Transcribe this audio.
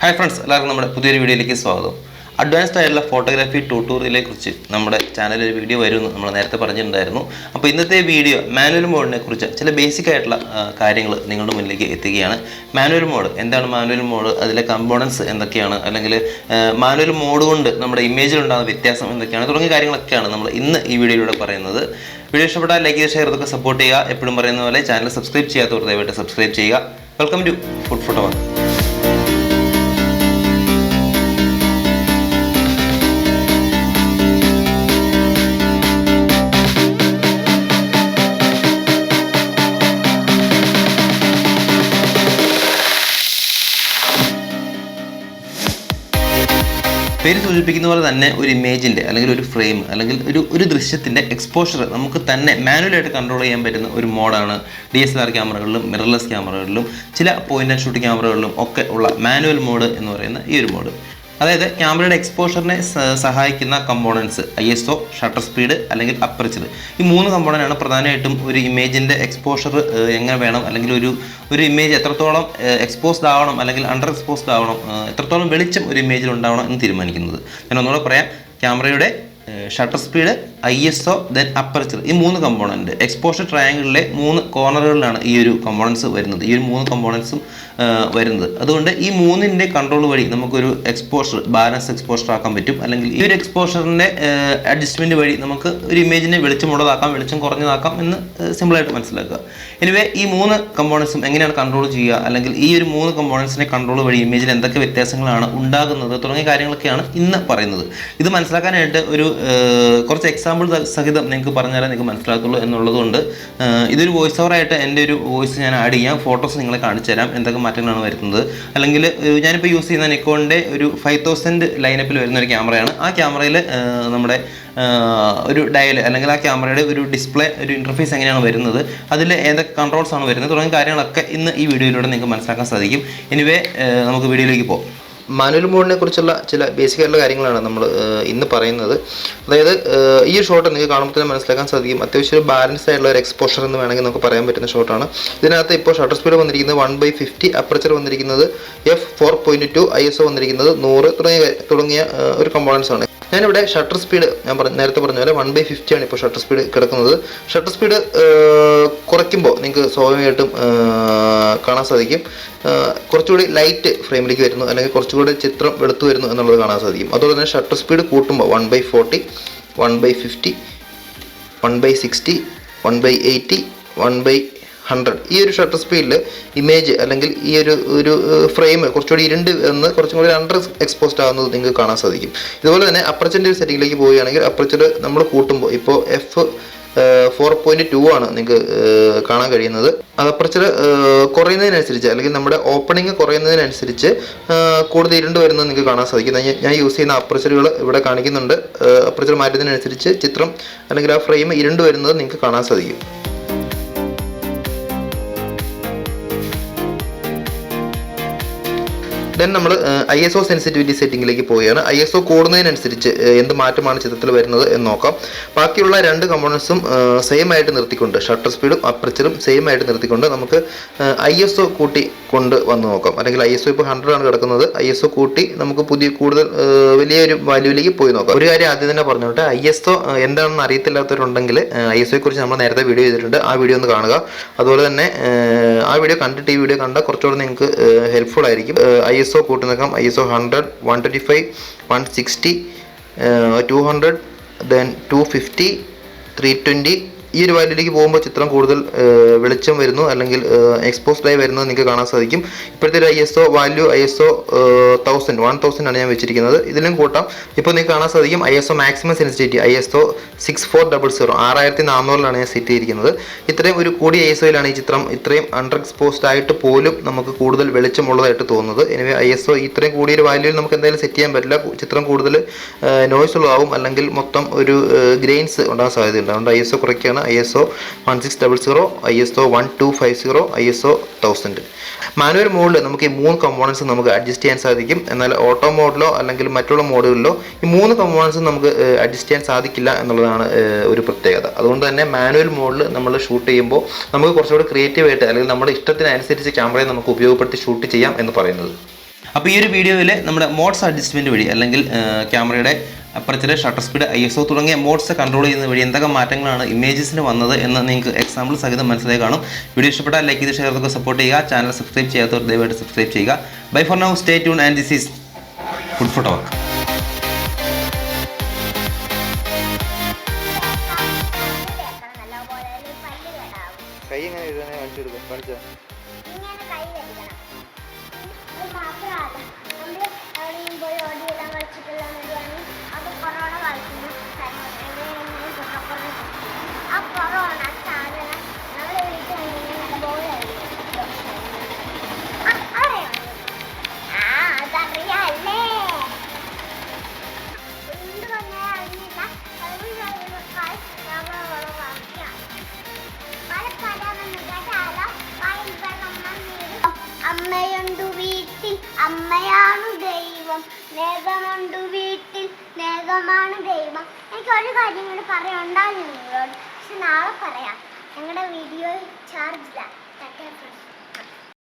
Hi friends, എല്ലാവർക്കും നമ്മുടെ പുതിയൊരു വീഡിയോയിലേക്ക് സ്വാഗതം. അഡ്വാൻസ്ഡ് ആയിട്ടുള്ള ഫോട്ടോഗ്രാഫി ട്യൂട്ടോറിയലെ കുറിച്ച് നമ്മുടെ ചാനലിൽ ഒരു വീഡിയോ വരുമെന്ന് നമ്മൾ നേരത്തെ പറഞ്ഞിട്ടുണ്ടായിരുന്നു. അപ്പോൾ ഇന്നത്തെ വീഡിയോ മാനുവൽ മോഡിനെ കുറിച്ച് ചില ബേസിക് ആയിട്ടുള്ള കാര്യങ്ങൾ നിങ്ങളുടെ മുന്നിലേക്ക് എത്തുകയാണ്. മാനുവൽ മോഡ് എന്താണ്? മാനുവൽ മോഡ്, അതിലെ കമ്പോണൻസ് എന്തൊക്കെയാണ്, അല്ലെങ്കിൽ മാനുവൽ മോഡ് കൊണ്ട് നമ്മുടെ ഇമേജിൽ ഉണ്ടാകുന്ന വ്യത്യാസം എന്തൊക്കെയാണ് തുടങ്ങിയ കാര്യങ്ങളൊക്കെയാണ് നമ്മൾ ഇന്ന് ഈ വീഡിയോയിലൂടെ പറയുന്നത്. വീഡിയോ ഇഷ്ടപ്പെട്ടാൽ ലൈക്ക് ചെയ്ത് ഷെയർ ചെയ്തൊക്കെ സപ്പോർട്ട് ചെയ്യുക. എപ്പോഴും പറയുന്ന പോലെ ചാനൽ സബ്സ്ക്രൈബ് ചെയ്യാത്തവർ ദയവായിട്ട് സബ്സ്ക്രൈബ് ചെയ്യുക. Welcome to food photo walk. പേര് സൂചിപ്പിക്കുന്ന പോലെ തന്നെ ഒരു ഇമേജിൻ്റെ അല്ലെങ്കിൽ ഒരു ഫ്രെയിം അല്ലെങ്കിൽ ഒരു ദൃശ്യത്തിൻ്റെ എക്സ്പോഷർ നമുക്ക് തന്നെ മാനുവലായിട്ട് കൺട്രോൾ ചെയ്യാൻ പറ്റുന്ന ഒരു മോഡാണ് DSLR ക്യാമറകളിലും മിറർലെസ് ക്യാമറകളിലും ചില പോയിന്റ് ആൻഡ് ഷൂട്ട് ക്യാമറകളിലും ഒക്കെ ഉള്ള മാനുവൽ മോഡ് എന്ന് പറയുന്ന ഈ ഒരു മോഡ്. അതായത് ക്യാമറയുടെ എക്സ്പോഷറിനെ സഹായിക്കുന്ന കമ്പോണൻസ് ISO, ഷട്ടർ സ്പീഡ് അല്ലെങ്കിൽ അപ്പർച്ചർ, ഈ മൂന്ന് കമ്പോണൻ്റാണ് പ്രധാനമായിട്ടും ഒരു ഇമേജിൻ്റെ എക്സ്പോഷർ എങ്ങനെ വേണം, അല്ലെങ്കിൽ ഒരു ഇമേജ് എത്രത്തോളം എക്സ്പോസ്ഡ് ആവണം അല്ലെങ്കിൽ അണ്ടർ എക്സ്പോസ്ഡ് ആവണം, എത്രത്തോളം വെളിച്ചം ഒരു ഇമേജിൽ ഉണ്ടാവണം എന്ന് തീരുമാനിക്കുന്നത്. ഞാൻ ഒന്നുകൂടെ പറയാം. ക്യാമറയുടെ shutter speed, ISO, then aperture, ഈ മൂന്ന് കമ്പോണൻറ്റ് എക്സ്പോഷർ ട്രയാങ്കിളിലെ മൂന്ന് കോർണറുകളിലാണ് ഈ ഒരു കമ്പോണൻസ് വരുന്നത്, ഈ ഒരു മൂന്ന് കമ്പോണൻസും വരുന്നത്. അതുകൊണ്ട് ഈ മൂന്നിൻ്റെ കൺട്രോൾ വഴി നമുക്കൊരു എക്സ്പോഷർ, ബാലൻസ് എക്സ്പോഷർ ആക്കാൻ പറ്റും. അല്ലെങ്കിൽ ഈ ഒരു എക്സ്പോഷറിൻ്റെ അഡ്ജസ്റ്റ്മെൻറ്റ് വഴി നമുക്ക് ഒരു ഇമേജിനെ വെളിച്ചമുള്ളതാക്കാം, വെളിച്ചം കുറഞ്ഞതാക്കാം എന്ന് സിമ്പിളായിട്ട് മനസ്സിലാക്കുക. എനിവേ, ഈ മൂന്ന് കമ്പോണൻസും എങ്ങനെയാണ് കൺട്രോൾ ചെയ്യുക, അല്ലെങ്കിൽ ഈ ഒരു മൂന്ന് കമ്പോണൻസിനെ കൺട്രോൾ വഴി ഇമേജിൽ എന്തൊക്കെ വ്യത്യാസങ്ങളാണ് ഉണ്ടാകുന്നത് തുടങ്ങിയ കാര്യങ്ങളൊക്കെയാണ് ഇന്ന് പറയുന്നത്. ഇത് മനസ്സിലാക്കാനായിട്ട് കുറച്ച് എക്സാമ്പിൾ സഹിതം നിങ്ങൾക്ക് പറഞ്ഞാലേ നിങ്ങൾക്ക് മനസ്സിലാക്കുള്ളൂ എന്നുള്ളതുകൊണ്ട് ഇതൊരു വോയിസ് ഓവറായിട്ട് എൻ്റെ ഒരു വോയിസ് ഞാൻ ആഡ് ചെയ്യാം. ഫോട്ടോസ് നിങ്ങളെ കാണിച്ചു തരാം എന്തൊക്കെ മാറ്റങ്ങളാണ് വരുന്നത്. അല്ലെങ്കിൽ ഞാനിപ്പോൾ യൂസ് ചെയ്യുന്ന നിക്കോണിൻ്റെ ഒരു 5000 ലൈനപ്പിൽ വരുന്ന ഒരു ക്യാമറയാണ്. ആ ക്യാമറയിൽ നമ്മുടെ ഒരു ഡയൽ അല്ലെങ്കിൽ ആ ക്യാമറയുടെ ഒരു ഡിസ്പ്ലേ, ഒരു ഇൻ്റർഫേസ് എങ്ങനെയാണ് വരുന്നത്, അതിൽ ഏതൊക്കെ കൺട്രോൾസ് ആണ് വരുന്നത് തുടങ്ങിയ കാര്യങ്ങളൊക്കെ ഇന്ന് ഈ വീഡിയോയിലൂടെ നിങ്ങൾക്ക് മനസ്സിലാക്കാൻ സാധിക്കും. എനിവേ, നമുക്ക് വീഡിയോയിലേക്ക് പോകാം. മാനുവൽ മോഡിനെ കുറിച്ചുള്ള ചില ബേസിക് ആയിട്ടുള്ള കാര്യങ്ങളാണ് നമ്മൾ ഇന്ന് പറയുന്നത്. അതായത് ഈ ഒരു ഷോട്ട് നിങ്ങൾക്ക് കാണുമ്പോൾ തന്നെ മനസ്സിലാക്കാൻ സാധിക്കും, അത്യാവശ്യം ബാലൻസ് ആയിട്ടുള്ള ഒരു എക്സ്പോഷർ എന്ന് വേണമെങ്കിൽ നമുക്ക് പറയാൻ പറ്റുന്ന ഷോട്ടാണ്. ഇതിനകത്ത് ഇപ്പോൾ ഷട്ടർ സ്പീഡ് വന്നിരിക്കുന്നത് 1/50, അപ്പർച്ചർ വന്നിരിക്കുന്നത് f4.2, ISO വന്നിരിക്കുന്നത് 100 തുടങ്ങിയ ഒരു കമ്പോണൻസ് ആണ്. ഞാനിവിടെ ഷട്ടർ സ്പീഡ് നേരത്തെ പറഞ്ഞ പോലെ 1/50 ആണ് ഇപ്പോൾ ഷട്ടർ സ്പീഡ് കിടക്കുന്നത്. ഷട്ടർ സ്പീഡ് കുറയ്ക്കുമ്പോൾ നിങ്ങൾക്ക് സ്വാഭാവികമായിട്ടും കാണാൻ സാധിക്കും കുറച്ചുകൂടി ലൈറ്റ് ഫ്രെയിമിലേക്ക് വരുന്നു, അല്ലെങ്കിൽ കുറച്ചുകൂടി ചിത്രം വെളുത്തു വരുന്നു എന്നുള്ളത് കാണാൻ സാധിക്കും. അതുപോലെ തന്നെ ഷട്ടർ സ്പീഡ് കൂട്ടുമ്പോൾ 1/40, 1/50, 1/60, 1/80, 1/100, ഈ ഒരു ഷട്ടർ സ്പീഡിൽ ഇമേജ് അല്ലെങ്കിൽ ഈ ഒരു ഫ്രെയിം കുറച്ചുകൂടി ഇരുണ്ട് എന്ന് കുറച്ചും കൂടി അണ്ടർ എക്സ്പോസ്ഡ് ആകുന്നത് നിങ്ങൾക്ക് കാണാൻ സാധിക്കും. ഇതുപോലെ തന്നെ അപ്പർച്ചറിൻ്റെ ഒരു സെറ്റിങ്ങിലേക്ക് പോവുകയാണെങ്കിൽ അപ്പർച്ചർ നമ്മൾ കൂട്ടുമ്പോൾ ഇപ്പോൾ f4.2 ആണ് നിങ്ങൾക്ക് കാണാൻ കഴിയുന്നത്. അപ്പർച്ചർ കുറയുന്നതിനനുസരിച്ച് അല്ലെങ്കിൽ നമ്മുടെ ഓപ്പണിങ് കുറയുന്നതിനനുസരിച്ച് കൂടുതൽ ഇരുണ്ട് വരുന്നത് നിങ്ങൾക്ക് കാണാൻ സാധിക്കും. ഞാൻ യൂസ് ചെയ്യുന്ന അപ്പർച്ചറുകൾ ഇവിടെ കാണിക്കുന്നുണ്ട്. അപ്പർച്ചർ മാറ്റുന്നതിനനുസരിച്ച് ചിത്രം അല്ലെങ്കിൽ ആ ഫ്രെയിം ഇരുണ്ട് വരുന്നത് നിങ്ങൾക്ക് കാണാൻ സാധിക്കും. ദെൻ നമ്മൾ ISO സെൻസിറ്റിവിറ്റി സെറ്റിങ്ങിലേക്ക് പോവുകയാണ്. ISO കൂടുന്നതിനനുസരിച്ച് എന്ത് മാറ്റമാണ് ചിത്രത്തിൽ വരുന്നത് എന്ന് നോക്കാം. ബാക്കിയുള്ള രണ്ട് കമ്പോണൻസും സെയിം ആയിട്ട് നിർത്തിക്കൊണ്ട്, ഷട്ടർ സ്പീഡും അപ്പർച്ചറും സെയിം ആയിട്ട് നിർത്തിക്കൊണ്ട് നമുക്ക് ISO കൂട്ടി കൊണ്ട് വന്ന് നോക്കാം. അല്ലെങ്കിൽ ISO ഇപ്പോൾ 100 ആണ് കിടക്കുന്നത്, ISO കൂട്ടി നമുക്ക് കൂടുതൽ വലിയൊരു വാല്യൂവിലേക്ക് പോയി നോക്കാം. ഒരു കാര്യം ആദ്യം തന്നെ പറഞ്ഞോട്ടെ, ISO എന്താണെന്ന് അറിയത്തില്ലാത്തവരുണ്ടെങ്കിൽ ISOയെ കുറിച്ച് നമ്മൾ നേരത്തെ വീഡിയോ ചെയ്തിട്ടുണ്ട്, ആ വീഡിയോ ഒന്ന് കാണുക. അതുപോലെ തന്നെ ആ വീഡിയോ കണ്ടിട്ട് ഈ വീഡിയോ കണ്ടാൽ കുറച്ചുകൂടെ നിങ്ങൾക്ക് ഹെൽപ്ഫുൾ ആയിരിക്കും. ISO കൂട്ടി നോക്കാം. ISO 100, 125, 160, 200, ദെൻ 250, 320, ഈ ഒരു വാല്യൂലേക്ക് പോകുമ്പോൾ ചിത്രം കൂടുതൽ വെളിച്ചം വരുന്നു അല്ലെങ്കിൽ എക്സ്പോസ്ഡ് ആയി വരുന്നത് നിങ്ങൾക്ക് കാണാൻ സാധിക്കും. ഇപ്പോഴത്തെ ഒരു ISO വാല്യൂ ISO 1000 ആണ് ഞാൻ വെച്ചിരിക്കുന്നത്. ഇതിലും കൂട്ടാം. ഇപ്പോൾ നിങ്ങൾക്ക് കാണാൻ സാധിക്കും ISO മാക്സിമം സെൻസിറ്റിവിറ്റി ISO 6400, 6400 ഞാൻ സെറ്റ് ചെയ്തിരിക്കുന്നത്. ഇത്രയും ഒരു കൂടിയ ISOയിലാണ് ഈ ചിത്രം ഇത്രയും അണ്ടർ എക്സ്പോസ്ഡ് ആയിട്ട് പോലും നമുക്ക് കൂടുതൽ വെളിച്ചമുള്ളതായിട്ട് തോന്നുന്നത്. എനിവേ, ISO ഇത്രയും കൂടിയൊരു വാല്യൂയിൽ നമുക്ക് എന്തായാലും സെറ്റ് ചെയ്യാൻ പറ്റില്ല. ചിത്രം കൂടുതൽ നോയ്സ് ഉള്ളതാവും അല്ലെങ്കിൽ മൊത്തം ഒരു ഗ്രെയിൻസ് ഉണ്ടാകാൻ സാധ്യതയുണ്ട്. അതുകൊണ്ട് ISO കുറയ്ക്കുകയാണ്. ISO 1600, ISO 1250, ISO 1000. മാനുവൽ മോഡിൽ നമുക്ക് ഈ മൂന്ന് കമ്പോണൻസ് നമുക്ക് അഡ്ജസ്റ്റ് ചെയ്യാൻ സാധിക്കും. എന്നാൽ ഓട്ടോ മോഡിലോ അല്ലെങ്കിൽ മറ്റുള്ള മോഡുകളിലോ ഈ മൂന്ന് കമ്പോണൻസും നമുക്ക് അഡ്ജസ്റ്റ് ചെയ്യാൻ സാധിക്കില്ല എന്നുള്ളതാണ് ഒരു പ്രത്യേകത. അതുകൊണ്ട് തന്നെ മാനുവൽ മോഡിൽ നമ്മൾ ഷൂട്ട് ചെയ്യുമ്പോൾ നമുക്ക് കുറച്ചുകൂടി ക്രിയേറ്റീവായിട്ട് അല്ലെങ്കിൽ നമ്മുടെ ഇഷ്ടത്തിനനുസരിച്ച് ക്യാമറയെ നമുക്ക് ഉപയോഗപ്പെടുത്തി ഷൂട്ട് ചെയ്യാം എന്ന് പറയുന്നത്. അപ്പോൾ ഈ ഒരു വീഡിയോയിൽ നമ്മുടെ മോഡ്സ് അഡ്ജസ്റ്റ്മെൻറ്റ് വഴി അല്ലെങ്കിൽ ക്യാമറയുടെ അപ്പർച്ചർ, ഷട്ടർ സ്പീഡ്, ISO തുടങ്ങിയ മോഡ്സ് കൺട്രോൾ ചെയ്യുന്ന വഴി എന്തൊക്കെ മാറ്റങ്ങളാണ് ഇമേജസിന് വന്നത് എന്ന് നിങ്ങൾക്ക് എക്സാമ്പിൾ സഹിതം മനസ്സിലായി കാണും. വീഡിയോ ഇഷ്ടപ്പെട്ടാൽ ലൈക്ക് ചെയ്ത് ഷെയർ ചെയ്തൊക്കെ സപ്പോർട്ട് ചെയ്യുക. ചാനൽ സബ്സ്ക്രൈബ് ചെയ്യാത്തവർ ദയവായിട്ട് സബ്സ്ക്രൈബ് ചെയ്യുക. Bye for now, stay tune and this is food photo walk. കൈ എങ്ങനെ എഴുതാനേ കാണിച്ചു കൊടുക്കാം, കാണിച്ചോ. അമ്മയുണ്ടു വീട്ടിൽ അമ്മയാണു ദൈവം, സ്നേഹമുണ്ടു വീട്ടിൽ സ്നേഹമാണ് ദൈവം. എനിക്ക് ഒരു കാര്യം കൂടി പറയാനുണ്ടായിരുന്നു നിങ്ങളോട്, പക്ഷെ നാളെ പറയാം. ഞങ്ങളുടെ വീഡിയോ ചാർജില്ല.